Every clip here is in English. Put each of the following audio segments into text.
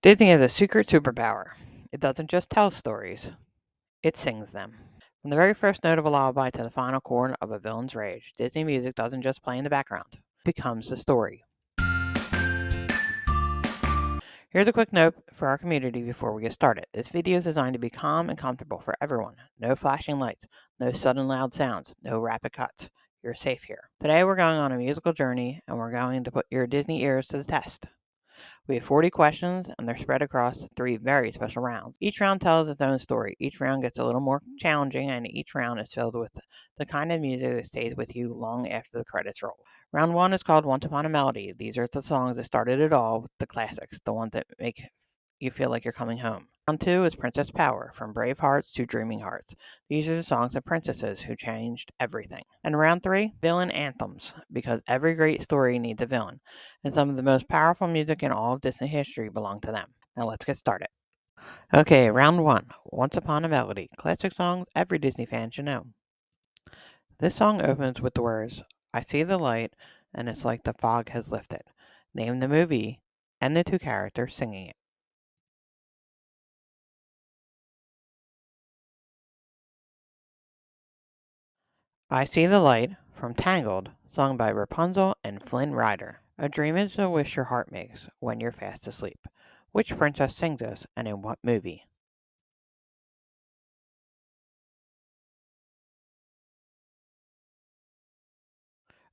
Disney has a secret superpower. It doesn't just tell stories, it sings them. From the very first note of a lullaby to the final chord of a villain's rage, Disney music doesn't just play in the background, it becomes the story. Here's a quick note for our community before we get started. This video is designed to be calm and comfortable for everyone. No flashing lights, no sudden loud sounds, no rapid cuts. You're safe here. Today we're going on a musical journey and we're going to put your Disney ears to the test. We have 40 questions, and they're spread across 3 very special rounds. Each round tells its own story. Each round gets a little more challenging, and each round is filled with the kind of music that stays with you long after the credits roll. Round 1 is called Once Upon a Melody. These are the songs that started it all, the classics, the ones that make you feel like you're coming home. Round 2 is Princess Power, from Brave Hearts to Dreaming Hearts. These are the songs of princesses who changed everything. And round 3, Villain Anthems, because every great story needs a villain, and some of the most powerful music in all of Disney history belong to them. Now let's get started. Okay, round 1, Once Upon a Melody, classic songs every Disney fan should know. This song opens with the words, I see the light, and it's like the fog has lifted. Name the movie and the 2 characters singing it. I See the Light, from Tangled, sung by Rapunzel and Flynn Rider. A dream is a wish your heart makes when you're fast asleep. Which princess sings this and in what movie?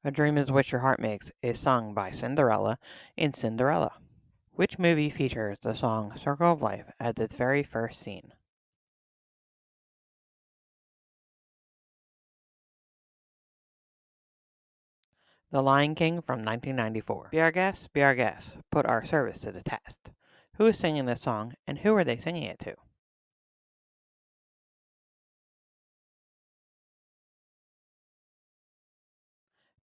A dream is a wish your heart makes is sung by Cinderella in Cinderella. Which movie features the song Circle of Life as its very first scene? The Lion King from 1994. Be our guest, be our guest. Put our service to the test. Who is singing this song and who are they singing it to?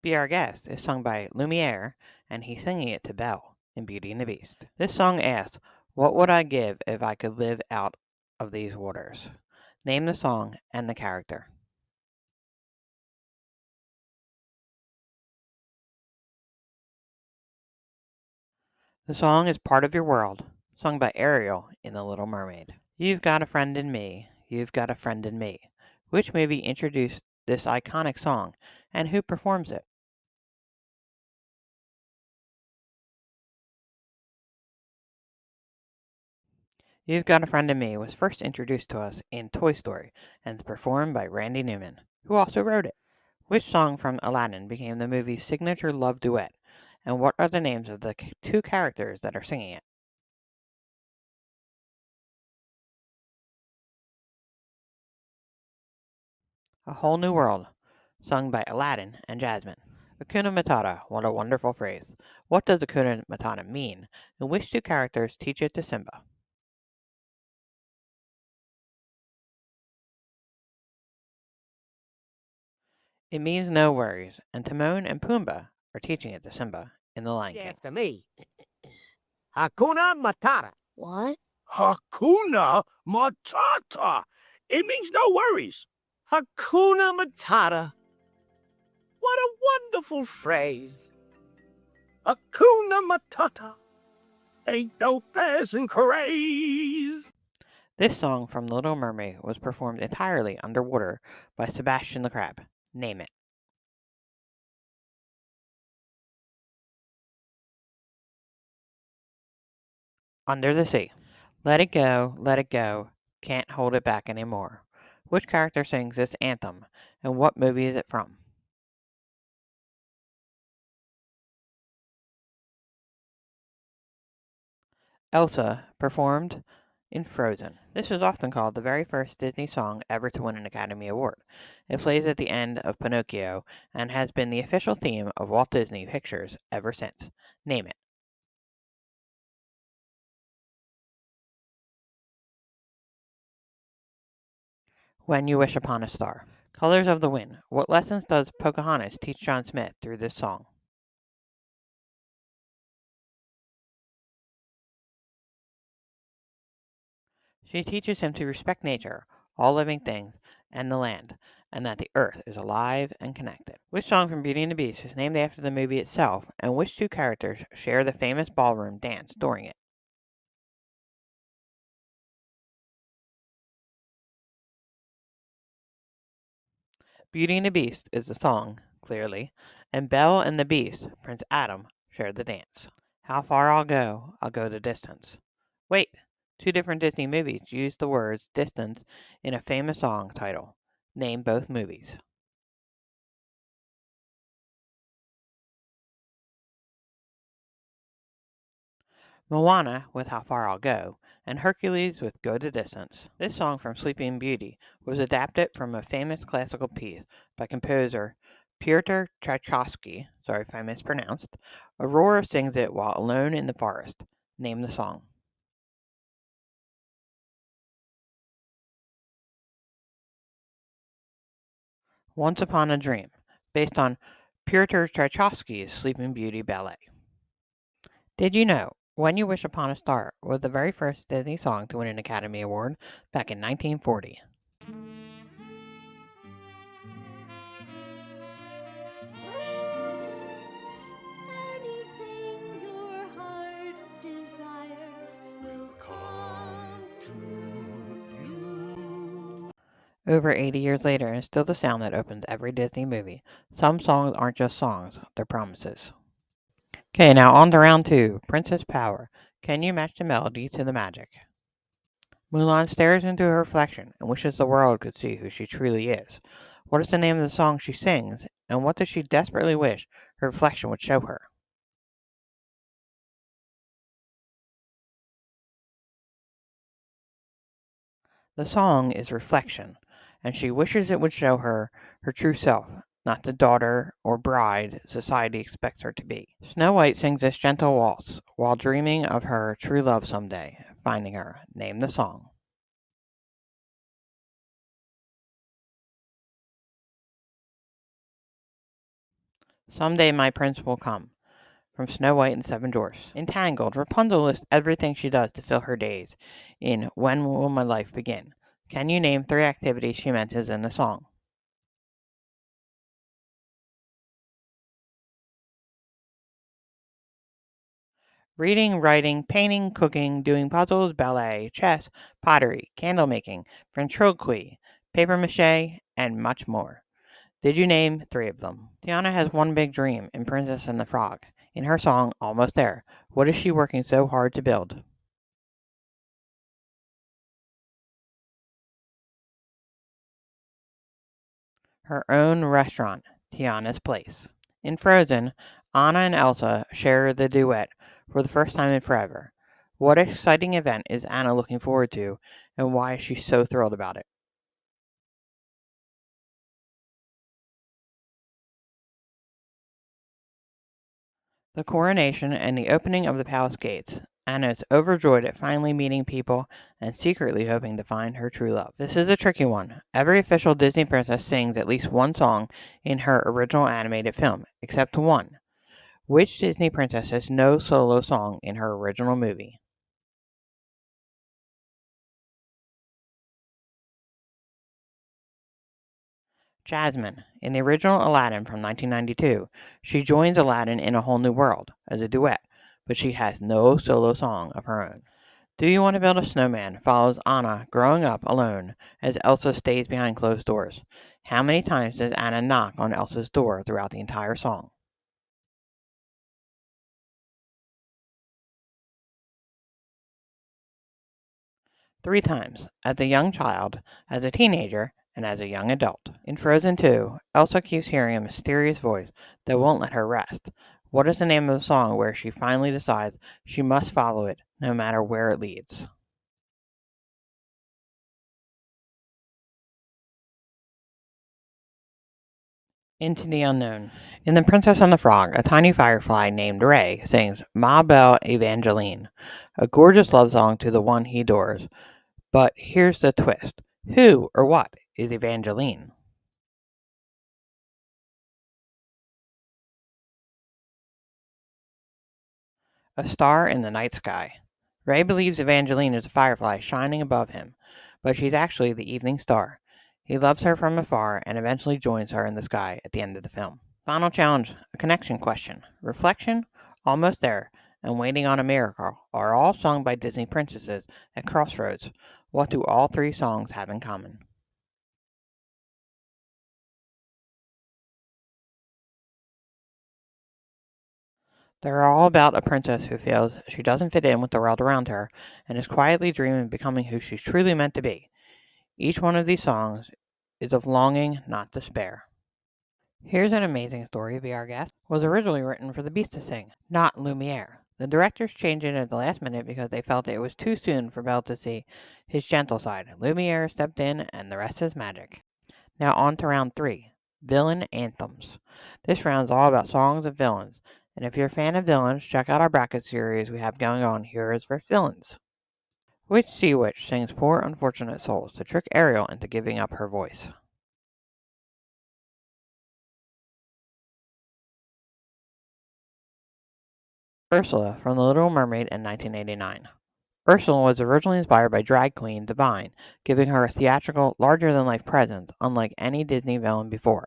Be Our Guest is sung by Lumiere, and he's singing it to Belle in Beauty and the Beast. This song asks, what would I give if I could live out of these waters? Name the song and the character. The song is Part of Your World, sung by Ariel in The Little Mermaid. You've got a friend in me, you've got a friend in me. Which movie introduced this iconic song, and who performs it? You've Got a Friend in Me was first introduced to us in Toy Story and is performed by Randy Newman, who also wrote it. Which song from Aladdin became the movie's signature love duet, and what are the names of the 2 characters that are singing it? A Whole New World, sung by Aladdin and Jasmine. Hakuna Matata, what a wonderful phrase. What does Hakuna Matata mean, and which 2 characters teach it to Simba? It means no worries, and Timon and Pumbaa are teaching it to Simba in The Lion King. After me. Hakuna Matata. What? Hakuna Matata. It means no worries. Hakuna Matata. What a wonderful phrase. Hakuna Matata. Ain't no passing craze. This song from The Little Mermaid was performed entirely underwater by Sebastian the Crab. Name it. Under the Sea. Let it go, can't hold it back anymore. Which character sings this anthem, and what movie is it from? Elsa, performed in Frozen. This is often called the very first Disney song ever to win an Academy Award. It plays at the end of Pinocchio and has been the official theme of Walt Disney Pictures ever since. Name it. When You Wish Upon a Star. Colors of the Wind. What lessons does Pocahontas teach John Smith through this song? She teaches him to respect nature, all living things, and the land, and that the earth is alive and connected. Which song from Beauty and the Beast is named after the movie itself, and which 2 characters share the famous ballroom dance during it? Beauty and the Beast is the song, clearly, and Belle and the Beast, Prince Adam, share the dance. How far I'll go the distance. Wait, two different Disney movies use the words distance in a famous song title. Name both movies. Moana with How Far I'll Go, and Hercules with Go the Distance. This song from Sleeping Beauty was adapted from a famous classical piece by composer Pyotr Tchaikovsky, sorry if I mispronounced. Aurora sings it while alone in the forest. Name the song. Once Upon a Dream, based on Pyotr Tchaikovsky's Sleeping Beauty ballet. Did you know When You Wish Upon a Star was the very first Disney song to win an Academy Award back in 1940? Anything your heart desires will come to you. Over 80 years later, and still the sound that opens every Disney movie. Some songs aren't just songs, they're promises. Okay, now on to round two, Princess Power. Can you match the melody to the magic? Mulan stares into her reflection and wishes the world could see who she truly is. What is the name of the song she sings, and what does she desperately wish her reflection would show her? The song is Reflection, and she wishes it would show her her true self, not the daughter or bride society expects her to be. Snow White sings this gentle waltz while dreaming of her true love someday, finding her. Name the song. Someday My Prince Will Come, from Snow White and Seven Dwarfs. Entangled, Rapunzel lists everything she does to fill her days in When Will My Life Begin? Can you name three activities she mentions in the song? Reading, writing, painting, cooking, doing puzzles, ballet, chess, pottery, candle making, ventriloquy, paper mache, and much more. Did you name three of them? Tiana has one big dream in Princess and the Frog. In her song, Almost There, what is she working so hard to build? Her own restaurant, Tiana's Place. In Frozen, Anna and Elsa share the duet for the first time in forever. What exciting event is Anna looking forward to, and why is she so thrilled about it? The coronation and the opening of the palace gates. Anna is overjoyed at finally meeting people and secretly hoping to find her true love. This is a tricky one. Every official Disney princess sings at least one song in her original animated film, except one. Which Disney princess has no solo song in her original movie? Jasmine. In the original Aladdin from 1992, she joins Aladdin in A Whole New World as a duet, but she has no solo song of her own. Do You Want to Build a Snowman follows Anna growing up alone as Elsa stays behind closed doors. How many times does Anna knock on Elsa's door throughout the entire song? Three times, as a young child, as a teenager, and as a young adult. In Frozen 2, Elsa keeps hearing a mysterious voice that won't let her rest. What is the name of the song where she finally decides she must follow it no matter where it leads? Into the Unknown. In The Princess and the Frog, a tiny firefly named Ray sings Ma Belle Evangeline, a gorgeous love song to the one he adores. But here's the twist. Who or what is Evangeline? A star in the night sky. Ray believes Evangeline is a firefly shining above him, but she's actually the evening star. He loves her from afar and eventually joins her in the sky at the end of the film. Final challenge, a connection question. Reflection, Almost There, and Waiting on a Miracle are all sung by Disney princesses at crossroads. What do all three songs have in common? They're all about a princess who feels she doesn't fit in with the world around her and is quietly dreaming of becoming who she's truly meant to be. Each one of these songs is of longing, not despair. Here's an amazing story. Be Our Guest was originally written for the Beast to sing, not Lumiere. The directors changed it at the last minute because they felt it was too soon for Belle to see his gentle side. Lumiere stepped in, and the rest is magic. Now on to round 3, Villain Anthems. This round is all about songs of villains, and if you're a fan of villains, check out our bracket series we have going on, Heroes vs. Villains. Which sea witch sings poor unfortunate souls to trick Ariel into giving up her voice? Ursula from The Little Mermaid in 1989. Ursula was originally inspired by drag queen Divine, giving her a theatrical, larger-than-life presence unlike any Disney villain before.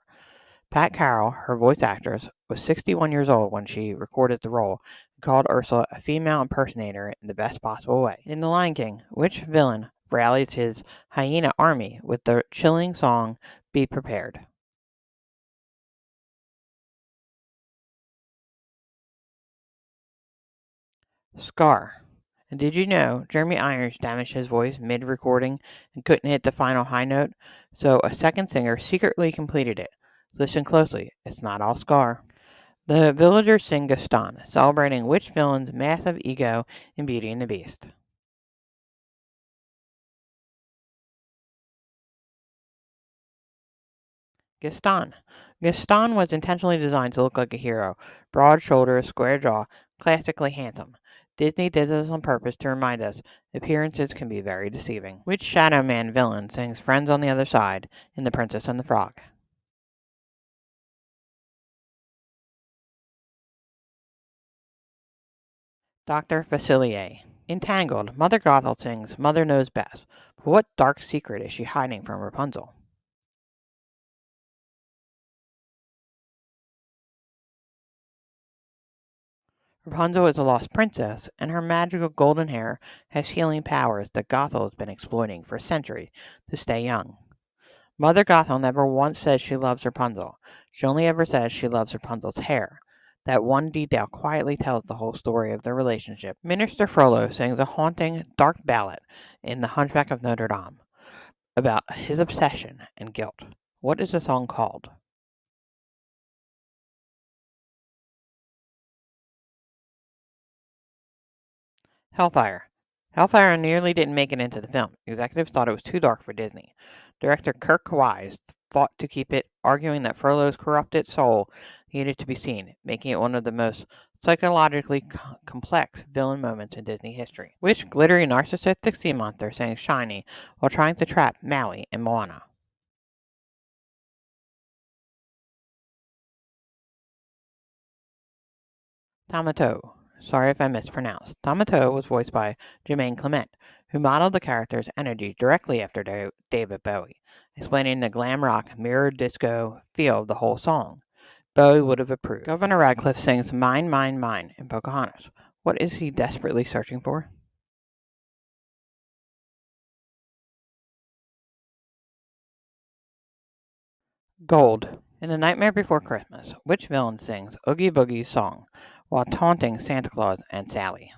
Pat Carroll, her voice actress, was 61 years old when she recorded the role and called Ursula a female impersonator in the best possible way. In The Lion King, which villain rallies his hyena army with the chilling song Be Prepared? Scar. And did you know Jeremy Irons damaged his voice mid-recording and couldn't hit the final high note, so a second singer secretly completed it? Listen closely, it's not all Scar. The villagers sing Gaston, celebrating which villain's massive ego in Beauty and the Beast. Gaston. Gaston was intentionally designed to look like a hero. Broad shoulders, square jaw, classically handsome. Disney did this on purpose to remind us appearances can be very deceiving. Which Shadow Man villain sings Friends on the Other Side in The Princess and the Frog? Dr. Facilier. In Tangled, Mother Gothel sings Mother Knows Best. But what dark secret is she hiding from Rapunzel? Rapunzel is a lost princess, and her magical golden hair has healing powers that Gothel has been exploiting for centuries to stay young. Mother Gothel never once says she loves Rapunzel. She only ever says she loves Rapunzel's hair. That one detail quietly tells the whole story of their relationship. Minister Frollo sings a haunting, dark ballad in The Hunchback of Notre Dame about his obsession and guilt. What is the song called? Hellfire. Hellfire nearly didn't make it into the film. Executives thought it was too dark for Disney. Director Kirk Wise fought to keep it, arguing that Frollo's corrupted soul needed to be seen, making it one of the most psychologically complex villain moments in Disney history. Which glittery narcissistic sea monster sang Shiny while trying to trap Maui in Moana? Tamato. Sorry if I mispronounced. Tamato was voiced by Jermaine Clement, who modeled the character's energy directly after David Bowie, explaining the glam rock, mirror disco feel of the whole song. Bowie would have approved. Governor Radcliffe sings Mine, Mine, Mine in Pocahontas. What is he desperately searching for? Gold. In A Nightmare Before Christmas, which villain sings Oogie Boogie's song while taunting Santa Claus and Sally?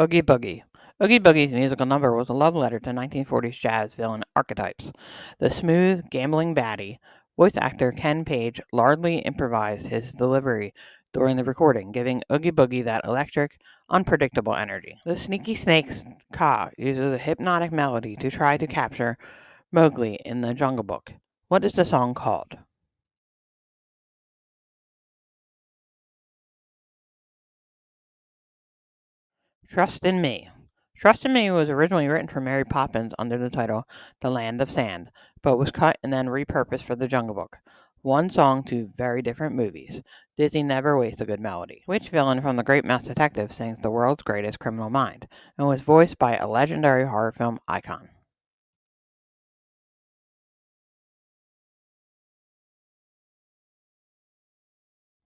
Oogie Boogie. Oogie Boogie's musical number was a love letter to 1940s jazz villain archetypes. The smooth, gambling baddie, voice actor Ken Page largely improvised his delivery during the recording, giving Oogie Boogie that electric, unpredictable energy. The Sneaky Snake's Ka uses a hypnotic melody to try to capture Mowgli in the Jungle Book. What is the song called? Trust in Me. Trust in Me was originally written for Mary Poppins under the title The Land of Sand, but was cut and then repurposed for The Jungle Book. One song, two very different movies. Disney never wastes a good melody. Which villain from The Great Mouse Detective sings The World's Greatest Criminal Mind and was voiced by a legendary horror film icon?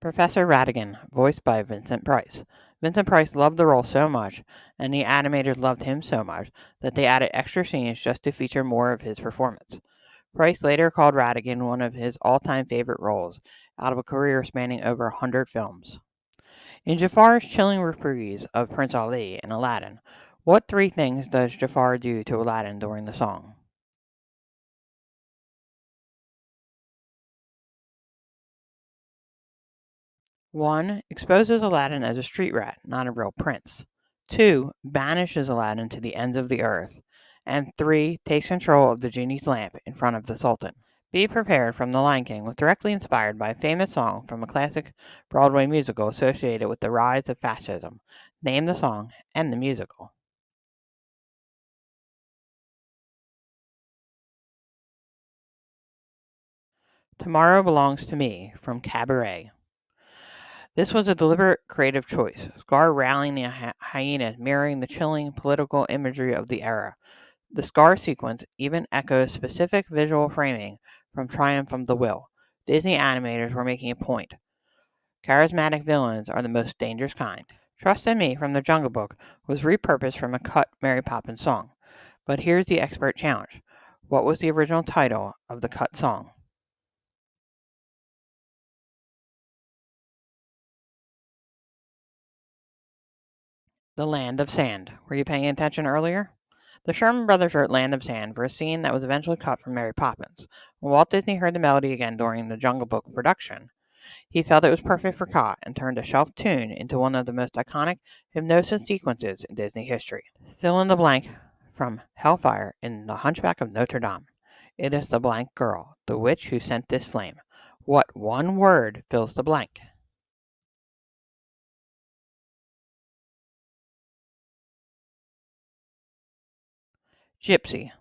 Professor Ratigan, voiced by Vincent Price. Vincent Price loved the role so much, and the animators loved him so much, that they added extra scenes just to feature more of his performance. Price later called Ratigan one of his all-time favorite roles, out of a career spanning over 100 films. In Jafar's chilling reprise of Prince Ali in Aladdin, what three things does Jafar do to Aladdin during the song? 1. Exposes Aladdin as a street rat, not a real prince. 2. Banishes Aladdin to the ends of the earth. And 3. Takes control of the genie's lamp in front of the Sultan. Be Prepared from The Lion King was directly inspired by a famous song from a classic Broadway musical associated with the rise of fascism. Name the song and the musical. Tomorrow Belongs to Me from Cabaret. This was a deliberate creative choice, Scar rallying the hyenas mirroring the chilling political imagery of the era. The Scar sequence even echoes specific visual framing from Triumph of the Will. Disney animators were making a point. Charismatic villains are the most dangerous kind. Trust in Me from The Jungle Book was repurposed from a cut Mary Poppins song. But here's the expert challenge. What was the original title of the cut song? The Land of Sand. Were you paying attention earlier? The Sherman Brothers wrote Land of Sand for a scene that was eventually cut from Mary Poppins. When Walt Disney heard the melody again during the Jungle Book production, he felt it was perfect for Ka and turned a shelf tune into one of the most iconic hypnosis sequences in Disney history. Fill in the blank from Hellfire in The Hunchback of Notre Dame. It is the blank girl, the witch who sent this flame. What one word fills the blank? Gypsy.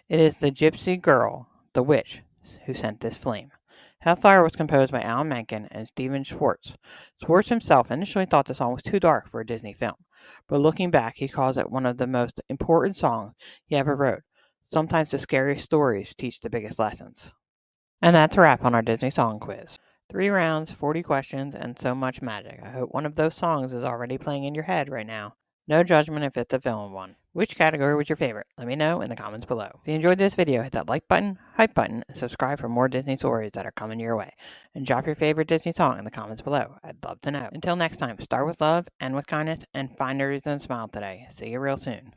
It is the gypsy girl, the witch, who sent this flame. Hellfire was composed by Alan Menken and Stephen Schwartz. Schwartz himself initially thought the song was too dark for a Disney film, but looking back, he calls it one of the most important songs he ever wrote. Sometimes the scariest stories teach the biggest lessons. And that's a wrap on our Disney song quiz. 3 rounds, 40 questions, and so much magic. I hope one of those songs is already playing in your head right now. No judgment if it's a villain one. Which category was your favorite? Let me know in the comments below. If you enjoyed this video, hit that like button, hype button, and subscribe for more Disney stories that are coming your way. And drop your favorite Disney song in the comments below. I'd love to know. Until next time, start with love, end with kindness, and find a reason to smile today. See you real soon.